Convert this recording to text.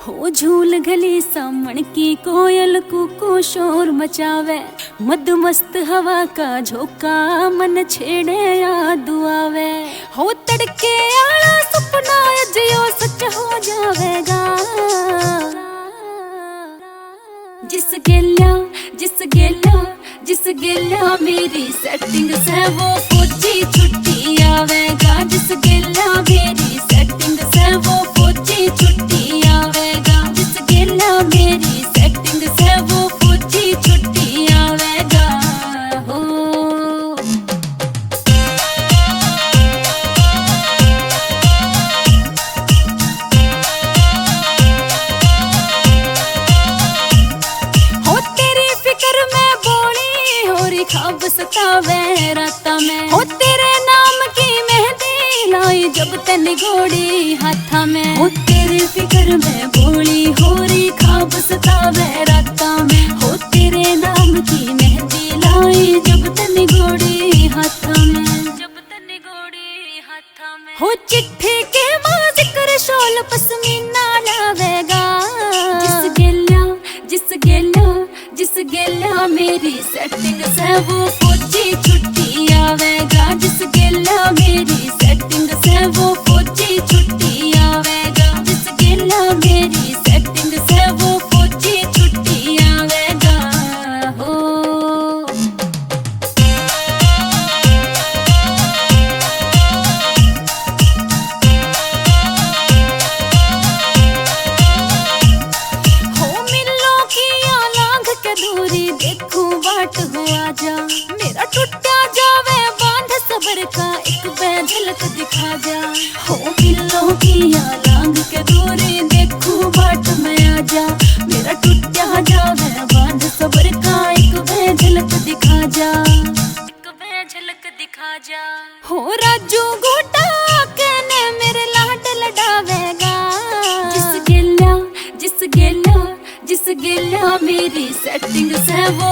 हो झूल गली सामण की कोयल कुकू शोर मचावे, मदमस्त हवा का झोंका मन छेड़े याद आवे। हो तड़के आला सपना अजयो सच हो जावेगा। जिस गेल्या मेरी सेटिंग से वो फौजी छुट्टी आवेगा। जिस गेल्या मेरी सेटिंग से वो फौजी छुट्टी आवेगा। जिस गेल्या मेरी सेटिंग से वो फौजी छुट्टी आवेगा। हो ख्वाब सतावे राता में, हो तेरे नाम की मेहंदी लाई जब तन घोड़ी हाथा में। हो तेरे फिक्र में भोली हो रही ख्वाब सतावे राता में, हो तेरे नाम की मेहंदी लाई जब तन घोड़ी हाथा में। जब तन घोड़ी हाथा में हो चिट्ठी के मां जिक्र शोल पसमीना लावेगा। जिस गेल्या मेरी सेटिंग से वो फौजी छुट्टी आवेगा। जिस गेल्या मेरी सेटिंग से वो फौजी छुट्टी आवेगा। जिस गेल्या मेरी सेटिंग से वो फौजी छुट्टी आवेगा। हो दूरी देखूं बाट हो आजा, मेरा टूटा जावे बांध सबर का एक झलक दिखा जा। हो बिल्लों की लांग के दूरी देखूं बाट में आजा, मेरा टूटा जावे बांध सबर का एक झलक दिखा जा। एक झलक दिखा जा। हो राजू गोटा कहने मेरे लाड लडावेगा। जिस गेल्या मेरी सेटिंग से वो